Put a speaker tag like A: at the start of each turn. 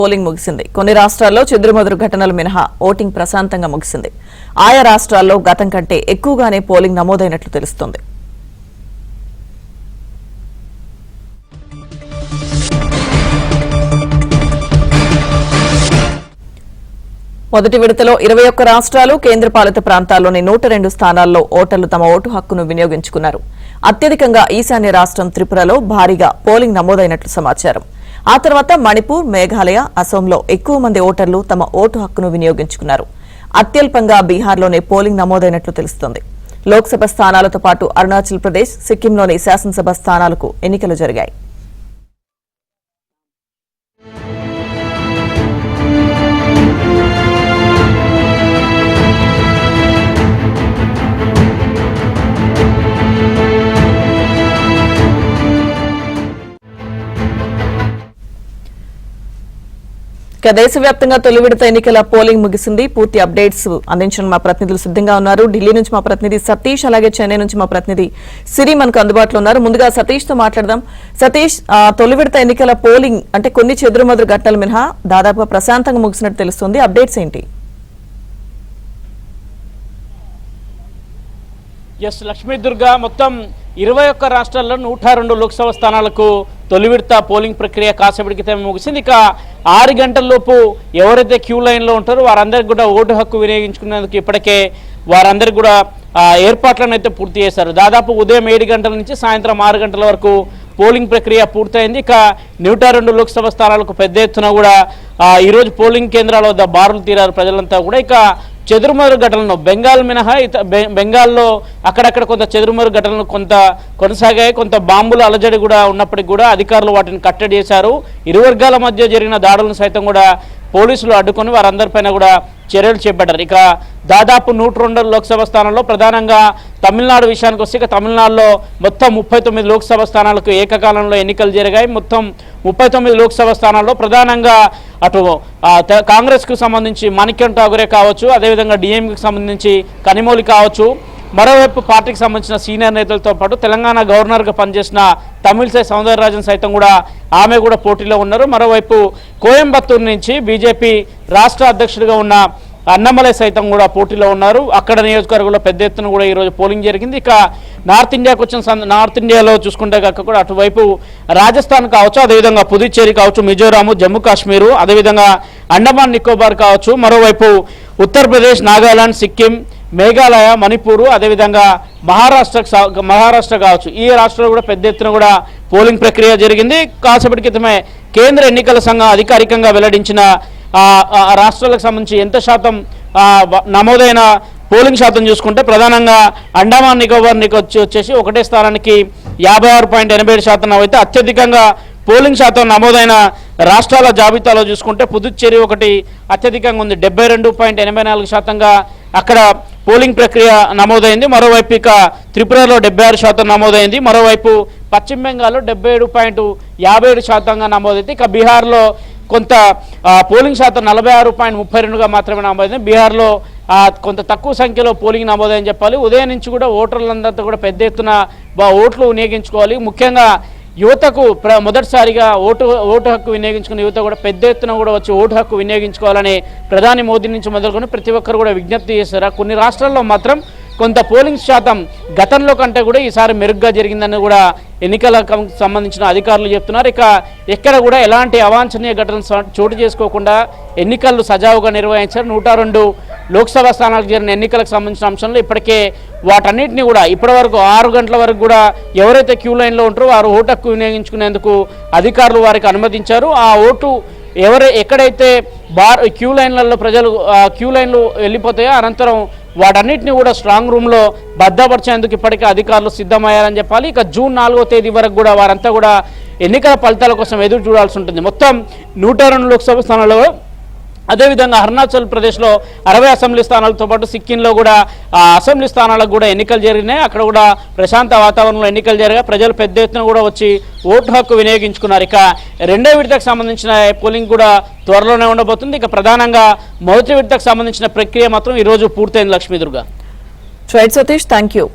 A: Polling ముగిసింది. కొన్ని రాష్ట్రాల్లో చెదురుమదురు ఘటనలు మినహా ఓటింగ్ ప్రశాంతంగా ముగిసింది. ఆయా రాష్ట్రాల్లో గతం కంటే ఎక్కువగానే పోలింగ్ నమోదైనట్లు తెలుస్తోంది. మొదటి విడతలో 21 రాష్ట్రాలు కేంద్రపాలిత ప్రాంతాల్లోని 102 స్థానాల్లో ఓటర్లు తమ ఓటు హక్కును వినియోగించుకున్నారు. అత్యధికంగా ఈశాన్య రాష్ట్రం త్రిపురలో భారీగా పోలింగ్ నమోదైనట్లు సమాచారం. ఆ తర్వాత మణిపూర్, మేఘాలయ, అసోంలో ఎక్కువ మంది ఓటర్లు తమ ఓటు హక్కును వినియోగించుకున్నారు. అత్యల్పంగా బీహార్లోనే పోలింగ్ నమోదైనట్లు తెలుస్తోంది. లోక్సభ స్థానాలతో పాటు అరుణాచల్ ప్రదేశ్, సిక్కింలోని శాసనసభ స్థానాలకు ఎన్నికలు జరిగాయి. ఇక దేశవ్యాప్తంగా తొలి విడత ఎన్నికల పోలింగ్ ముగిసింది. పూర్తి అప్డేట్స్ అందించడానికి మా ప్రతినిధులు సిద్ధంగా ఉన్నారు. ఢిల్లీ నుంచి మా ప్రతినిధి సతీష్, అలాగే చెన్నై నుంచి మా ప్రతినిధి సిరి మనకు అందుబాటులో ఉన్నారు. ముందుగా సతీష్ తో మాట్లాడదాం. సతీష్, తొలి విడత ఎన్నికల పోలింగ్ అంటే కొన్ని చెదురుమదురు ఘట్టాలు మినహా దాదాపుగా ప్రశాంతంగా ముగిసినట్టు తెలుస్తుంది. అప్డేట్స్ ఏంటి?
B: ఎస్ లక్ష్మీ దుర్గా, మొత్తం 21 రాష్ట్రాల్లో 102 లోక్సభ స్థానాలకు తొలి విడత పోలింగ్ ప్రక్రియ కాసేపటికి ముగిసింది. ఇక 6 గంటలలోపు ఎవరైతే క్యూ లైన్లో ఉంటారో వారందరికీ కూడా ఓటు హక్కు వినియోగించుకునేందుకు ఇప్పటికే వారందరికీ కూడా ఏర్పాట్లను అయితే పూర్తి చేశారు. దాదాపు ఉదయం 7 గంటల నుంచి సాయంత్రం 6 గంటల వరకు పోలింగ్ ప్రక్రియ పూర్తయింది. ఇక 102 లోక్సభ స్థానాలకు పెద్ద ఎత్తున కూడా ఈరోజు పోలింగ్ కేంద్రాల వద్ద బారులు తీరారు ప్రజలంతా కూడా. ఇక చెదురుమదురు ఘటనలు బెంగాల్ మినహా బెంగాల్లో అక్కడక్కడ కొంత చెదురుమదురు ఘటనలు కొంత కొనసాగాయి. కొంత బాంబుల అలజడి కూడా ఉన్నప్పటికీ కూడా అధికారులు వాటిని కట్టడి చేశారు. ఇరు వర్గాల మధ్య జరిగిన దాడులను సైతం కూడా పోలీసులు అడ్డుకొని వారందరిపైన కూడా చర్యలు చేపట్టారు. ఇక దాదాపు 102 లోక్సభ స్థానాల్లో ప్రధానంగా తమిళనాడు విషయానికి వస్తే ఇక తమిళనాడులో మొత్తం 39 లోక్సభ స్థానాలకు ఏకకాలంలో ఎన్నికలు జరిగాయి. మొత్తం 39 లోక్సభ స్థానాల్లో ప్రధానంగా అటు కాంగ్రెస్కు సంబంధించి మాణిక్యం ఠాగూరే కావచ్చు, అదేవిధంగా డిఎంకేకి సంబంధించి కనిమొళి కావచ్చు, మరోవైపు పార్టీకి సంబంధించిన సీనియర్ నేతలతో పాటు తెలంగాణ గవర్నర్గా పనిచేసిన తమిళిసై సౌందరరాజన్ సైతం కూడా ఆమె కూడా పోటీలో ఉన్నారు. మరోవైపు కోయంబత్తూరు నుంచి బీజేపీ రాష్ట్ర అధ్యక్షుడిగా ఉన్న అన్నమలై సైతం కూడా పోటీలో ఉన్నారు. అక్కడ నియోజకవర్గంలో పెద్ద ఎత్తున కూడా ఈరోజు పోలింగ్ జరిగింది. ఇక నార్త్ ఇండియాకు వచ్చిన నార్త్ ఇండియాలో చూసుకుంటే కాక కూడా అటువైపు రాజస్థాన్ కావచ్చు, అదేవిధంగా పుదుచ్చేరి కావచ్చు, మిజోరాము, జమ్మూ కాశ్మీరు, అదేవిధంగా అండమాన్ నికోబార్ కావచ్చు, మరోవైపు ఉత్తరప్రదేశ్, నాగాలాండ్, సిక్కిం, మేఘాలయ, మణిపూరు, అదేవిధంగా మహారాష్ట్ర కావచ్చు, ఈ రాష్ట్రాలు కూడా పెద్ద ఎత్తున కూడా పోలింగ్ ప్రక్రియ జరిగింది. కాసేపటి క్రితమే కేంద్ర ఎన్నికల సంఘం అధికారికంగా వెల్లడించిన రాష్ట్రాలకు సంబంధించి ఎంత శాతం నమోదైన పోలింగ్ శాతం చూసుకుంటే ప్రధానంగా అండమాన్ నికోబార్కి వచ్చేసి ఒకటే స్థానానికి 56.87% అయితే అత్యధికంగా పోలింగ్ శాతం నమోదైన రాష్ట్రాల జాబితాలో చూసుకుంటే పుదుచ్చేరి ఒకటి అత్యధికంగా ఉంది. 72.84%గా అక్కడ పోలింగ్ ప్రక్రియ నమోదైంది. మరోవైపు ఇక త్రిపురలో 76% నమోదైంది. మరోవైపు పశ్చిమ బెంగాల్లో 77.57%గా నమోదైంది. ఇక బీహార్లో కొంత పోలింగ్ శాతం 46.32గా మాత్రమే నమోదైంది. బీహార్లో కొంత తక్కువ సంఖ్యలో పోలింగ్ నమోదైందని చెప్పాలి. ఉదయం నుంచి కూడా ఓటర్లందరితో కూడా పెద్ద ఎత్తున ఓట్లు వినియోగించుకోవాలి. ముఖ్యంగా యువతకు మొదటిసారిగా ఓటు హక్కు వినియోగించుకున్న యువత కూడా పెద్ద ఎత్తున కూడా వచ్చి ఓటు హక్కు వినియోగించుకోవాలని ప్రధాని మోదీ నుంచి మొదలుకొని ప్రతి ఒక్కరు కూడా విజ్ఞప్తి చేశారు. కొన్ని రాష్ట్రాల్లో మాత్రం కొంత పోలింగ్ శాతం గతంలో కంటే కూడా ఈసారి మెరుగ్గా జరిగిందని కూడా ఎన్నికలకు సంబంధించిన అధికారులు చెప్తున్నారు. ఇక ఎక్కడ కూడా ఎలాంటి అవాంఛనీయ ఘటనలు చోటు చేసుకోకుండా ఎన్నికలు సజావుగా నిర్వహించారు. 102 లోక్సభ స్థానాలకు జరిగిన ఎన్నికలకు సంబంధించిన అంశంలో ఇప్పటికే వాటన్నిటిని కూడా ఇప్పటివరకు 6 గంటల వరకు కూడా ఎవరైతే క్యూ లైన్లో ఉంటారో వారు ఓటు హక్కు వినియోగించుకునేందుకు అధికారులు వారికి అనుమతించారు. ఆ ఓటు ఎక్కడైతే క్యూ లైన్లలో ప్రజలు క్యూ లైన్లు వెళ్ళిపోతాయో అనంతరం వాటన్నిటిని కూడా స్ట్రాంగ్ రూమ్లో భద్రపరిచేందుకు ఇప్పటికే అధికారులు సిద్ధమయ్యారని చెప్పాలి. ఇక జూన్ 4వ తేదీ వరకు కూడా వారంతా కూడా ఎన్నికల ఫలితాల కోసం ఎదురు చూడాల్సి ఉంటుంది. మొత్తం 102 లోక్సభ స్థానాల్లో, అదేవిధంగా అరుణాచల్ ప్రదేశ్లో 60 అసెంబ్లీ స్థానాలతో పాటు సిక్కింలో కూడా అసెంబ్లీ స్థానాలకు కూడా ఎన్నికలు జరిగినాయి. అక్కడ కూడా ప్రశాంత వాతావరణంలో ఎన్నికలు జరిగాయి. ప్రజలు పెద్ద ఎత్తున కూడా వచ్చి ఓటు హక్కు వినియోగించుకున్నారు. ఇక రెండో విడతకు సంబంధించిన పోలింగ్ కూడా త్వరలోనే ఉండబోతుంది. ఇక ప్రధానంగా మొదటి విడతకు సంబంధించిన ప్రక్రియ మాత్రం ఈరోజు పూర్తయింది. లక్ష్మీ దుర్గా.
A: Satish, thank you.